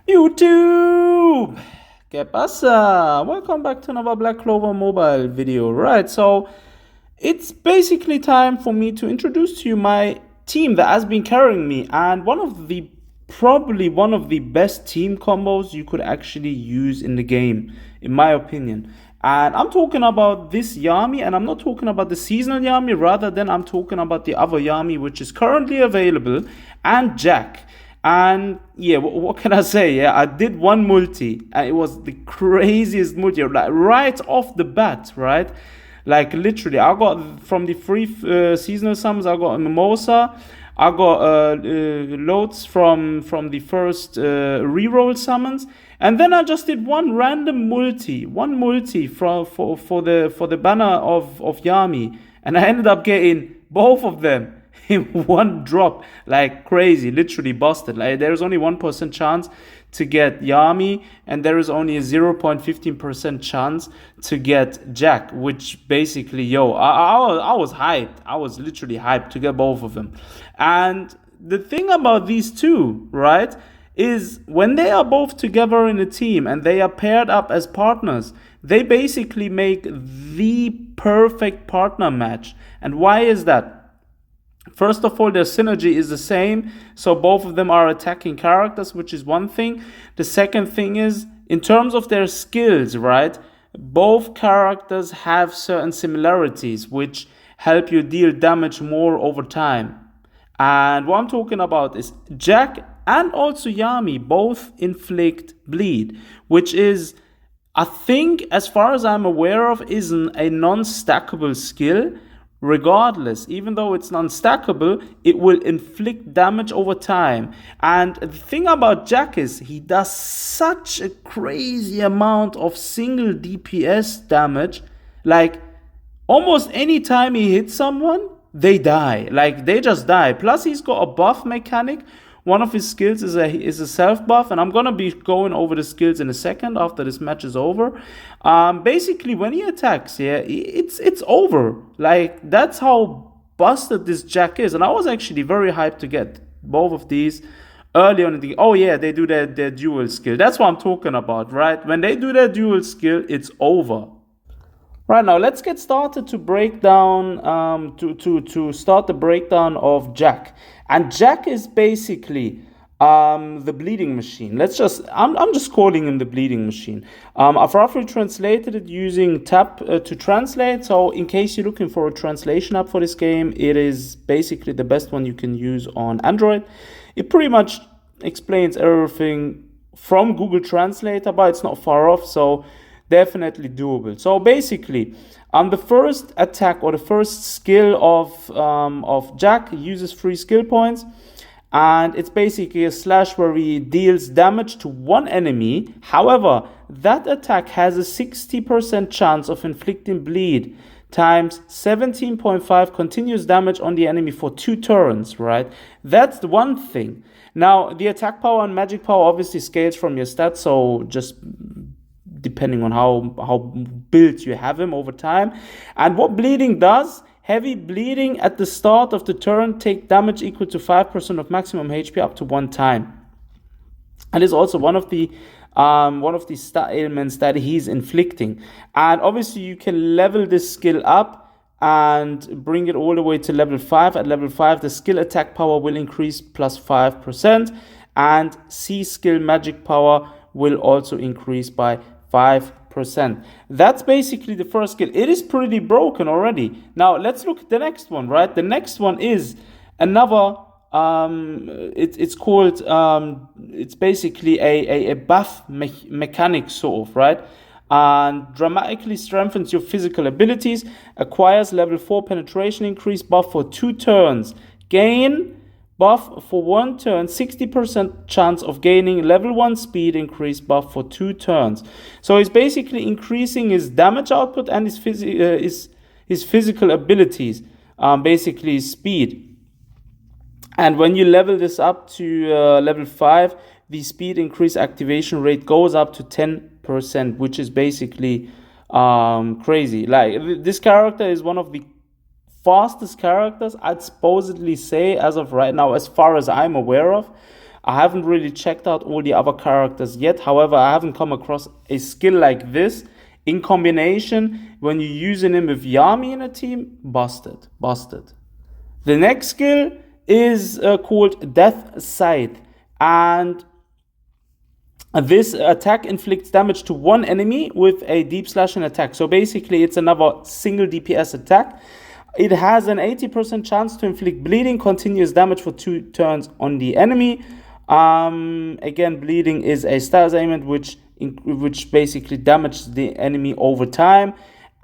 YouTube! ¿Qué pasa? Welcome back to another Black Clover mobile video. Right, so it's basically time for me to introduce to you my team that has been carrying me, and probably one of the best team combos you could actually use in the game, in my opinion. And I'm talking about this Yami, and I'm not talking about the seasonal Yami, rather than I'm talking about the other Yami, which is currently available, and Jack. And yeah, what can I say? Yeah, I did one multi, and it was the craziest multi, like right off the bat, right? Like literally, I got from the free seasonal summons, I got a Mimosa, I got loads from the first reroll summons, and then I just did one multi for the banner of Yami, and I ended up getting both of them in one drop, like crazy, literally busted. Like there's only 1% chance to get Yami, and there is only a 0.15% chance to get Jack, which basically, I was hyped. I was literally hyped to get both of them. And the thing about these two, right, is when they are both together in a team and they are paired up as partners, they basically make the perfect partner match. And why is that? First of all, their synergy is the same, so both of them are attacking characters, which is one thing. The second thing is, in terms of their skills, right, both characters have certain similarities, which help you deal damage more over time. And what I'm talking about is Jack and also Yami both inflict bleed, which is, I think, as far as I'm aware of, is a non-stackable skill. Regardless, even though it's non-stackable, it will inflict damage over time. And the thing about Jack is he does such a crazy amount of single DPS damage. Like almost any time he hits someone, they die. Like they just die. Plus he's got a buff mechanic. One of his skills is a self buff, and I'm gonna be going over the skills in a second after this match is over. Basically, when he attacks, yeah, it's over. Like that's how busted this Jack is, and I was actually very hyped to get both of these early on in the. Oh yeah, they do their dual skill. That's what I'm talking about, right? When they do their dual skill, it's over. Right, now let's get started to break down to start the breakdown of Jack. And Jack is basically the bleeding machine. I'm just calling him the bleeding machine. I've roughly translated it using tab to translate. So in case you're looking for a translation app for this game, it is basically the best one you can use on Android. It pretty much explains everything from Google Translator, but it's not far off, so definitely doable. So basically, the first attack or the first skill of Jack uses 3 skill points, and it's basically a slash where he deals damage to one enemy. However, that attack has a 60% chance of inflicting bleed times 17.5 continuous damage on the enemy for 2 turns, right? That's the one thing. Now, the attack power and magic power obviously scales from your stats, so just depending on how built you have him over time. And what bleeding does, heavy bleeding at the start of the turn take damage equal to 5% of maximum HP up to 1 time. And is also one of the stat ailments that he's inflicting. And obviously you can level this skill up and bring it all the way to level 5. At level 5, the skill attack power will increase plus 5%, and C skill magic power will also increase by 5%. That's basically the first skill. It is pretty broken already. Now let's look at the next one, right? The next one is another it's called it's basically a buff mechanic sort of, right? And dramatically strengthens your physical abilities, acquires level 4 penetration increase buff for 2 turns, gain buff for 1 turn, 60% chance of gaining level 1 speed increase buff for 2 turns. So he's basically increasing his damage output and his physical abilities, basically his speed. And when you level this up to level 5, the speed increase activation rate goes up to 10%, which is basically crazy. Like this character is one of the fastest characters, I'd supposedly say, as of right now, as far as I'm aware of. I haven't really checked out all the other characters yet. However, I haven't come across a skill like this in combination when you're using him with Yami in a team. Busted. The next skill is called Death Sight, and this attack inflicts damage to one enemy with a deep slashing attack. So basically, it's another single DPS attack. It has an 80% chance to inflict bleeding, continuous damage for 2 turns on the enemy. Again, bleeding is a status ailment which basically damages the enemy over time.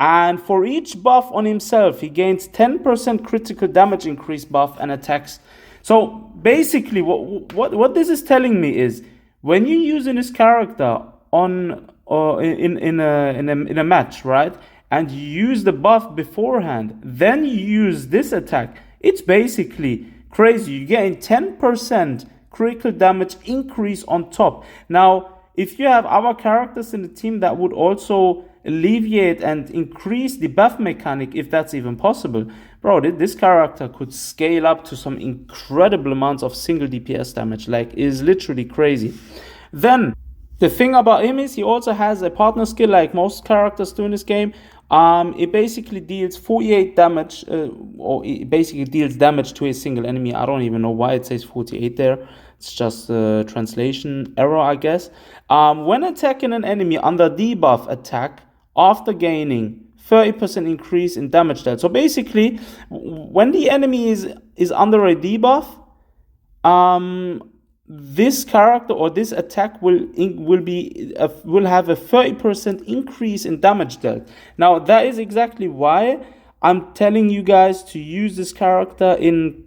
And for each buff on himself, he gains 10% critical damage increase buff and attacks. So basically, what this is telling me is, when you're using this character on in a match, right, and you use the buff beforehand, then you use this attack, it's basically crazy. You're getting 10% critical damage increase on top. Now, if you have other characters in the team that would also alleviate and increase the buff mechanic, if that's even possible, bro, this character could scale up to some incredible amounts of single DPS damage. Like, it is literally crazy. Then the thing about him is he also has a partner skill, like most characters do in this game. It basically deals 48 damage, or it basically deals damage to a single enemy. I don't even know why it says 48 there. It's just a translation error, I guess. When attacking an enemy under debuff attack, after gaining 30% increase in damage dealt. So basically, when the enemy is under a debuff, this character or this attack will have a 30% increase in damage dealt. Now, that is exactly why I'm telling you guys to use this character in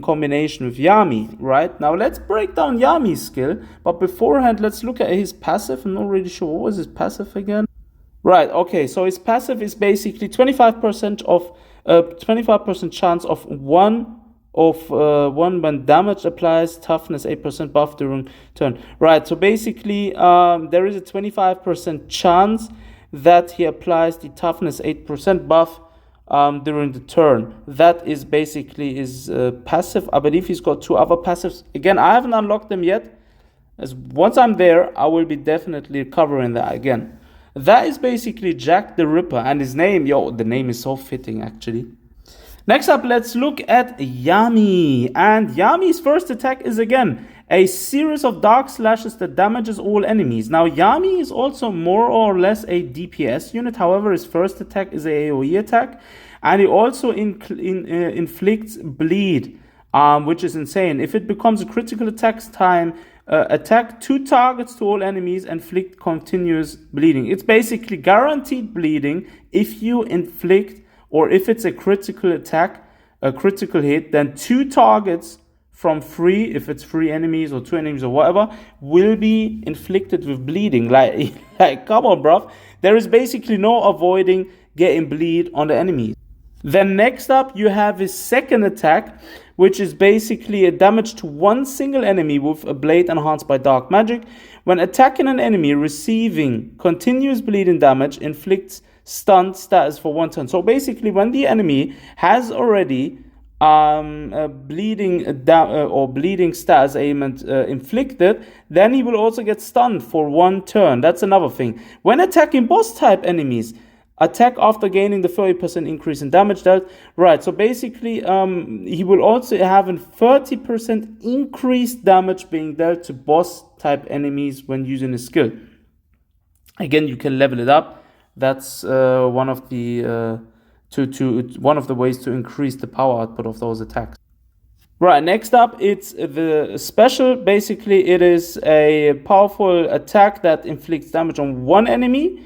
combination with Yami, right? Now, let's break down Yami's skill, but beforehand, let's look at his passive. I'm not really sure. What was his passive again? Right, okay, so his passive is basically 25% of 25% chance of one when damage applies, toughness 8% buff during turn. Right, so basically there is a 25% chance that he applies the toughness 8% buff during the turn. That is basically his passive. I believe he's got 2 other passives. Again, I haven't unlocked them yet. As once I'm there, I will be definitely covering that again. That is basically Jack the Ripper, and his name, the name is so fitting actually. Next up, let's look at Yami. And Yami's first attack is again a series of dark slashes that damages all enemies. Now, Yami is also more or less a DPS unit. However, his first attack is a AoE attack, and he also inflicts bleed, which is insane. If it becomes a critical attack 2 targets to all enemies, inflict continuous bleeding. It's basically guaranteed bleeding if you inflict, or if it's a critical attack, a critical hit, then 2 targets from 3, if it's 3 enemies or 2 enemies or whatever, will be inflicted with bleeding. Like come on, bruv. There is basically no avoiding getting bleed on the enemies. Then next up, you have his second attack, which is basically a damage to one single enemy with a blade enhanced by dark magic. When attacking an enemy receiving continuous bleeding damage, inflicts stun status for 1 turn. So basically, when the enemy has already bleeding status ailment inflicted, then he will also get stunned for 1 turn. That's another thing. When attacking boss type enemies, attack after gaining the 30% increase in damage dealt. Right, so basically, he will also have a 30% increased damage being dealt to boss type enemies when using his skill. Again, you can level it up. That's one of the ways to increase the power output of those attacks. Right, next up, it's the special. Basically, it is a powerful attack that inflicts damage on one enemy.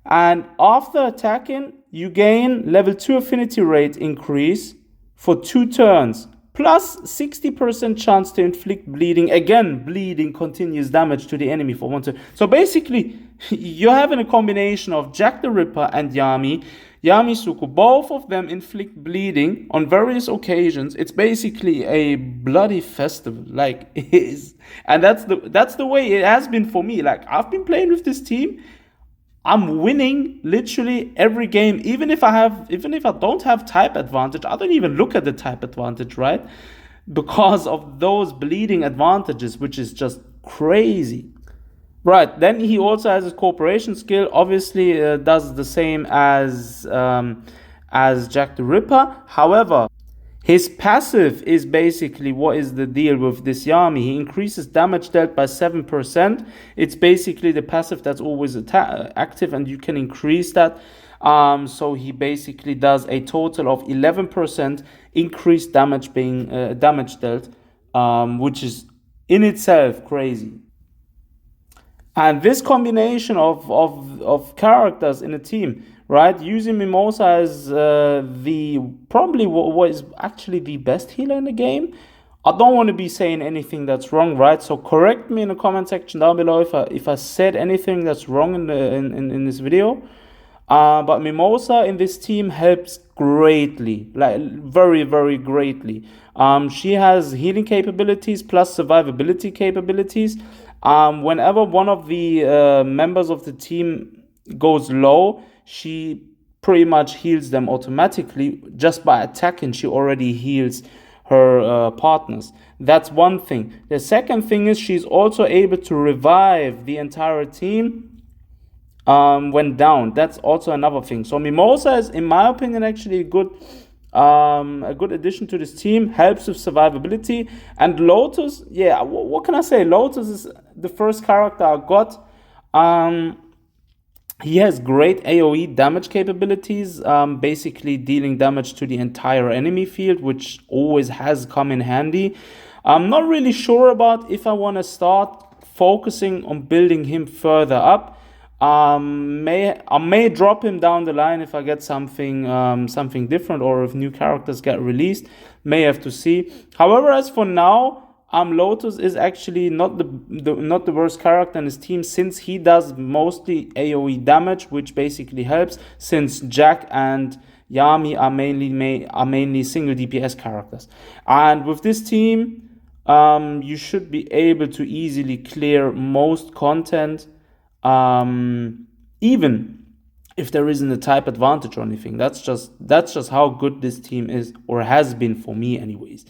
And after attacking, you gain level 2 affinity rate increase for 2 turns, plus 60% chance to inflict bleeding. Again, bleeding continuous damage to the enemy for 1 turn. So basically, you're having a combination of Jack the Ripper and Yami Suku. Both of them inflict bleeding on various occasions. It's basically a bloody festival, like it is. And that's the way it has been for me. Like, I've been playing with this team. I'm winning literally every game, even if I don't have type advantage. I don't even look at the type advantage, right? because of those bleeding advantages, which is just crazy. Right. Then he also has his cooperation skill. Obviously, does the same as Jack the Ripper. However, his passive is basically what is the deal with this Yami. He increases damage dealt by 7%. It's basically the passive that's always active, and you can increase that. So he basically does a total of 11% increased damage being damage dealt, which is in itself crazy. And this combination of characters in a team, right? Using Mimosa as the probably what is actually the best healer in the game. I don't want to be saying anything that's wrong, right? So correct me in the comment section down below if I said anything that's wrong in this video. But Mimosa in this team helps greatly, like very, very greatly. She has healing capabilities plus survivability capabilities. Whenever one of the members of the team goes low, she pretty much heals them automatically. Just by attacking, she already heals her partners. That's one thing. The second thing is she's also able to revive the entire team when down. That's also another thing. So Mimosa is, in my opinion, actually a good addition to this team. Helps with survivability. And Lotus, yeah, what can I say? Lotus is the first character I got. He has great AoE damage capabilities, basically dealing damage to the entire enemy field, which always has come in handy. I'm not really sure about if I want to start focusing on building him further up. I may drop him down the line if I get something different, or if new characters get released. May have to see. However, as for now, Lotus is actually not the worst character in his team, since he does mostly AoE damage, which basically helps, since Jack and Yami are mainly single DPS characters. And with this team, you should be able to easily clear most content, even if there isn't a type advantage or anything. That's just how good this team is, or has been for me anyways.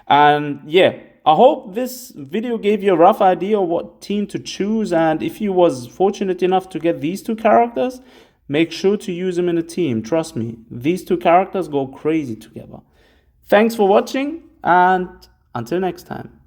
And yeah, I hope this video gave you a rough idea of what team to choose, and if you was fortunate enough to get these two characters, make sure to use them in a team. Trust me, these two characters go crazy together. Thanks for watching, and until next time.